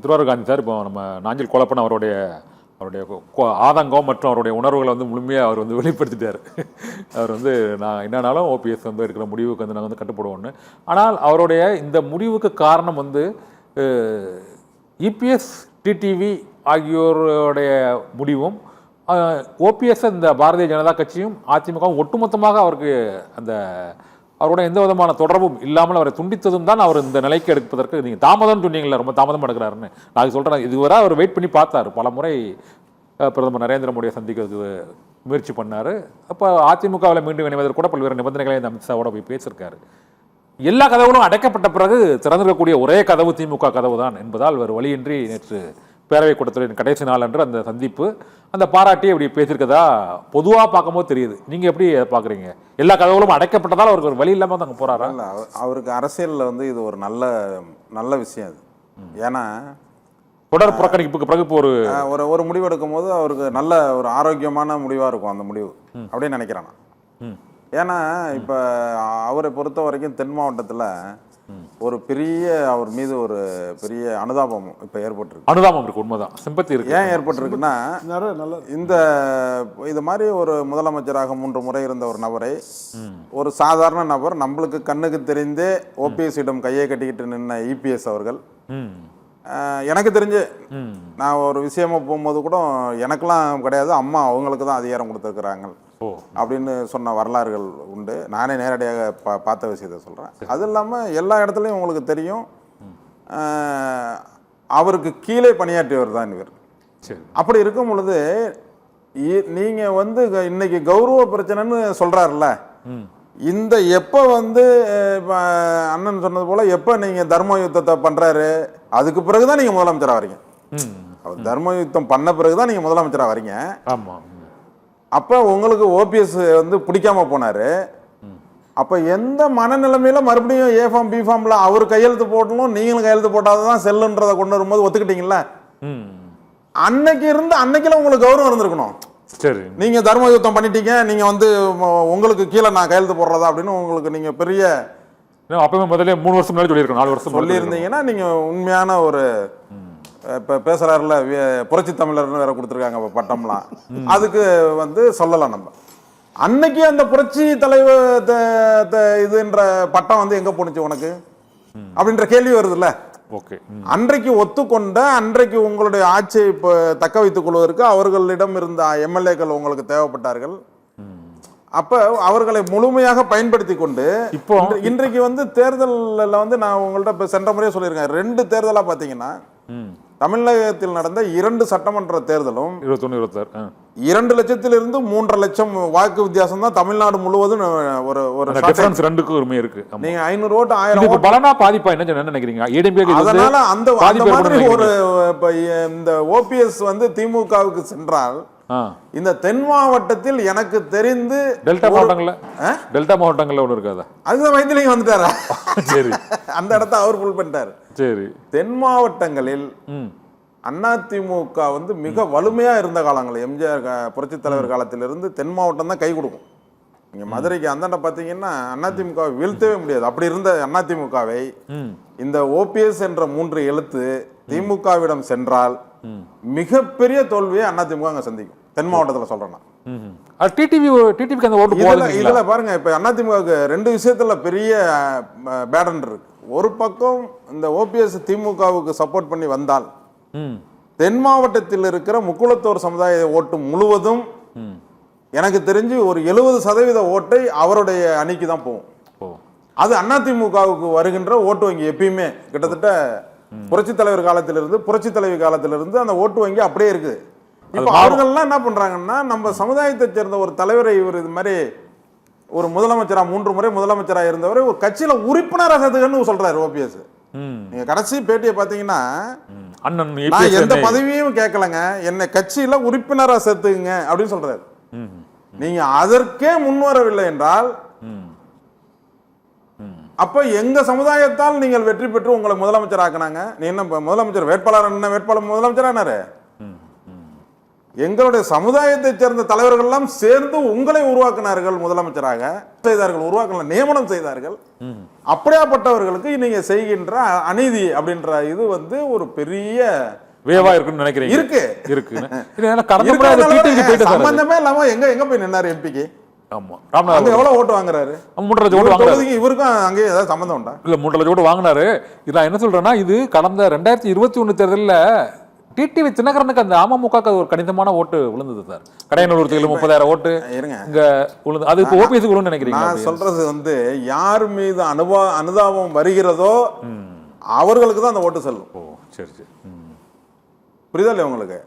Thiruvarur Gandhi sir இப்போ நம்ம நாஞ்சில் கோலப்பன் அவருடைய ஆதங்கம் மற்றும் அவருடைய உணர்வுகளை வந்து முழுமையாக அவர் வந்து வெளிப்படுத்திட்டார். அவர் வந்து நான் என்னன்னாலும் ஓபிஎஸ் வந்து இருக்கிற முடிவுக்கு வந்து நாங்கள் வந்து கட்டுப்படுவோன்னு. ஆனால் அவருடைய இந்த முடிவுக்கு காரணம் வந்து இபிஎஸ் டிடிவி ஆகியோருடைய முடிவும் ஓபிஎஸ் இந்த பாரதிய ஜனதா கட்சியும் அதிமுகவும் ஒட்டுமொத்தமாக அவருக்கு அந்த அவரோட எந்த விதமான தொடர்பும் இல்லாமல் அவரை துண்டித்ததும் தான் அவர் இந்த நிலைக்கு எடுப்பதற்கு நீங்கள் தாமதம் சொன்னீங்களா, ரொம்ப தாமதம் எடுக்கிறாருன்னு நான் சொல்கிறேன். இதுவரை அவர் வெயிட் பண்ணி பார்த்தார், பல முறை பிரதமர் நரேந்திர மோடியை சந்திக்கிறதுக்கு முயற்சி பண்ணார். அப்போ அதிமுகவில் மீண்டும் இணைவதற்கு கூட பல்வேறு நிபந்தனைகளை இந்த அமித்ஷாவோட போய் பேசியிருக்காரு. எல்லா கதவுகளும் அடைக்கப்பட்ட பிறகு திறந்திருக்கக்கூடிய ஒரே கதவு திமுக கதவு தான் என்பதால் வேறு வழியின்றி நேற்று பேரவை கூட்டத்தின் கடைசி நாள் அன்று அந்த சந்திப்பு அந்த பாராட்டி அப்படி பேசியிருக்கதா பொதுவாக பார்க்கும்போது தெரியுது. நீங்கள் எப்படி பார்க்குறீங்க? எல்லா கதவுகளும் அடைக்கப்பட்டதால் அவருக்கு ஒரு வழி இல்லாமல் அங்கே போகிறாரா? இல்லை, அவருக்கு அரசியலில் வந்து இது ஒரு நல்ல விஷயம் அது. ஏன்னா தொடர் புறக்கணிப்புக்கு பிறகு இப்போ ஒரு முடிவு எடுக்கும் போது அவருக்கு நல்ல ஒரு ஆரோக்கியமான முடிவாக இருக்கும் அந்த முடிவு அப்படின்னு நினைக்கிறேன் நான். ஏன்னா இப்போ அவரை பொறுத்த வரைக்கும் தென் மாவட்டத்தில் ஒரு பெரிய அவர் மீது ஒரு பெரிய அனுதாபம் இப்போ ஏற்பட்டிருக்கு. அனுதாபம் இருக்கு, உண்மைதான், சிம்பத்தி இருக்கு. ஏன் ஏற்பட்டிருக்குன்னா இது மாதிரி ஒரு முதலமைச்சராக 3 முறை இருந்த ஒரு நபரை ஒரு சாதாரண நபர் நம்மளுக்கு கண்ணுக்கு தெரிந்தே ஓபிஎஸ்ஸிடம் கையை கட்டிக்கிட்டு நின்ன இபிஎஸ் அவர்கள், எனக்கு தெரிஞ்சு நான் ஒரு விஷயமா போகும்போது கூட எனக்கெல்லாம் கிடையாது, அம்மா அவங்களுக்கு தான் அதிகாரம் கொடுத்துருக்குறாங்க அப்படின்னு சொன்ன வரலாறுகள் உண்டு. நானே நேரடியாக பார்த்த விஷயத்தை சொல்கிறேன். அது இல்லாமல் எல்லா இடத்துலையும் உங்களுக்கு தெரியும் அவருக்கு கீழே பணியாற்றியவர் தான் இவர். அப்படி இருக்கும் பொழுது நீங்கள் வந்து இன்னைக்கு கௌரவ பிரச்சனைன்னு சொல்கிறாருல்ல, இந்த எப்போ வந்து அண்ணன் சொன்னது போல் எப்போ நீங்கள் தர்ம யுத்தத்தை பண்ணுறாரு அதுக்கு பிறகு தான் நீங்கள் முதலமைச்சராக வரீங்க. அவர் தர்ம யுத்தம் பண்ண பிறகு தான் நீங்கள் முதலமைச்சராக வரீங்க. ஆமாம். அப்போ உங்களுக்கு ஓபிஎஸ் வந்து பிடிக்காம போனார். அப்போ எந்த மனநிலைமையில மறுபடியும் ஏ ஃபார்ம் பி ஃபார்ம்ல அவர் கையெழுத்து போடணும் நீங்களும் கையெழுத்து போட்டாதான் செல்லுன்றதை கொண்டு வரும்போது ஒத்துக்கிட்டீங்களா? அன்னைக்குல உங்களுக்கு கௌரவம் இருந்திருக்கணும். சரி, நீங்க தர்ம யுத்தம் பண்ணிட்டீங்க, நீங்க வந்து உங்களுக்கு கீழே நான் கையெழுத்து போடுறதா அப்படின்னு உங்களுக்கு நீங்க பெரிய அப்பவே முதல்ல 3 வருஷம் முன்னாடி சொல்லியிருக்கோம், 4 வருஷம் சொல்லியிருந்தீங்கன்னா நீங்க உண்மையான ஒரு இப்போ பேசுறாருல புரட்சி தமிழர்னு வேற கொடுத்துருக்காங்க பட்டம்லாம், அதுக்கு வந்து சொல்லலாம். நம்ம அன்னைக்கு அந்த புரட்சி தலைவர் இதுன்ற பட்டம் வந்து எங்க போனுச்சு உனக்கு அப்படின்ற கேள்வி வருதுல்ல. அன்றைக்கு ஒத்துக்கொண்ட அன்றைக்கு உங்களுடைய ஆட்சியை தக்க வைத்துக் கொள்வதற்கு அவர்களிடம் இருந்த எம்எல்ஏக்கள் உங்களுக்கு தேவைப்பட்டார்கள். அப்ப அவர்களை முழுமையாக பயன்படுத்தி கொண்டு இப்போ இன்றைக்கு வந்து தேர்தலில் வந்து நான் உங்கள்ட்ட சென்ற முறையே சொல்லியிருக்கேன், 2 தேர்தலா பாத்தீங்கன்னா தமிழகத்தில் நடந்த 2 சட்டமன்ற தேர்தலும் 2 லட்சத்திலிருந்து 3.5 லட்சம் வாக்கு வித்தியாசம் தான் தமிழ்நாடு முழுவதும். ஒரு டிஃபரன்ஸ் 2க்கு உரிமை இருக்கு. நீங்க 500 ஓட்டு 1000 ஓட்டு பலனா பாதிப்பா என்ன நினைக்கிறீங்க? அதனால அந்த மாதிரி ஒரு இந்த ஓபிஎஸ் வந்து திமுகவுக்கு சென்றால் இந்த தென் மாவட்டத்தில் எனக்கு தெரிந்து டெல்டா மாவட்டங்கள்ல ஒண்ணு இருக்காதா? அதுதான் மைத்திலிங்க வந்துட்டாரா? சரி, அந்த இடத்த அவர் ஃபுல் பண்ணிட்டாரு. சரி, தென் மாவட்டங்களில் அதிமுக வந்து மிக வலிமையா இருந்த காலங்கள் எம்ஜிஆர் புரட்சி தலைவர் காலத்திலிருந்து தென் மாவட்டம் தான் கை கொடுக்கும். நீங்க மதுரைக்கு அந்தாண்ட பாத்தீங்கன்னா அதிமுக வீழ்த்தவே முடியாது. அப்படி இருந்த அதிமுகவை இந்த ஓபிஎஸ் என்ற 3 எழுத்து திமுகவிடம் சென்றால் மிகப்பெரிய தோல்வியை அதிமுக அங்க சந்திக்கும். தென் மாவட்டத்தில் சொல்றேன். இதுல பாருங்க, இப்ப அதிமுக 2 விஷயத்துல பெரிய பேடன் இருக்கு. ஒரு பக்கம் இந்த ஓபிஎஸ் திமுகவுக்கு சப்போர்ட் பண்ணி வந்தால் தென் மாவட்டத்தில் இருக்கிற முக்குளத்தோர் சமுதாய ஓட்டு முழுவதும் எனக்கு தெரிஞ்சு ஒரு 70% ஓட்டை அவருடைய அணிக்கு தான் போகும். அது அதிமுகவுக்கு வருகின்ற ஓட்டு வங்கி எப்பயுமே கிட்டத்தட்ட புரட்சி தலைவர் காலத்திலிருந்து புரட்சி தலைவி காலத்திலிருந்து அந்த ஓட்டு வங்கி அப்படியே இருக்குது. இப்ப அவர்கள்லாம் என்ன பண்றாங்கன்னா, நம்ம சமுதாயத்தை சேர்ந்த ஒரு தலைவரை இவர் இது மாதிரி ஒரு முதலமைச்சரா 3 முறை முதலமைச்சரா இருந்தவரை ஒரு கட்சியில உறுப்பினராக சேர்த்துக்கன்னு சொல்றாரு ஓபிஎஸ். நீங்க கடைசி பேட்டியை பாத்தீங்கன்னா, நான் எந்த பதவியும் கேட்கலங்க, என்ன கட்சியில உறுப்பினரா சேர்த்துக்குங்க அப்படின்னு சொல்றாரு. நீங்க அதற்கே முன்வரவில்லை என்றால் அப்ப எங்க சமுதாயத்தால் நீங்கள் வெற்றி பெற்று உங்களை முதலமைச்சர் ஆக்கினாங்க. நீ என்ன முதலமைச்சர் வேட்பாளர் என்ன வேட்பாளர் முதலமைச்சரானாரு? எங்களுடைய சமுதாயத்தைச் சேர்ந்த தலைவர்கள் எல்லாம் சேர்ந்து உங்களை உருவாக்கினார்கள், முதலமைச்சராக செய்தார்கள், உருவாக்கல, நியமனம் செய்தார்கள். அப்படியாப்பட்டவர்களுக்கு நீங்க செய்கின்ற அநீதி அப்படின்ற இது வந்து ஒரு பெரிய வேவா இருக்குன்னு நினைக்கிறீங்க? இருக்கு. கடந்த முறை அதை TTV போயிட்டு சார். சம்பந்தமே இல்லாம எங்க போய் நின்னாரு எம்பிக்கு? ஆமா, ராமநாதபுரம் அங்க எவ்வளவு ஓட்டு வாங்குறாரு? 3 லட்சம் ஓட்டு வாங்குறாரு. இவருக்கும் அங்கே ஏதாவது சம்பந்தம் உண்டா? இல்ல 3 லட்சம் ஓட்டு வாங்கினாரு. இது நான் என்ன சொல்றேன்னா, இது கடந்த 2021 தேர்தலில் டிடிவி தினகரனுக்கு அந்த அமமுக ஒரு கணிசமான ஓட்டு விழுந்தது சார். கடையநல்லூர் தொகுதியில் 30,000 ஓட்டு இங்க விழுந்து. அது இப்போ ஓபிஎஸ் விழுந்து நினைக்கிறீங்க? நான் சொல்றது வந்து யார் மீது அனுதாபம் வருகிறதோ அவர்களுக்கு தான் அந்த ஓட்டு செல்லும். ஓ சரி சரி. புரியுதா இல்லையா உங்களுக்கு?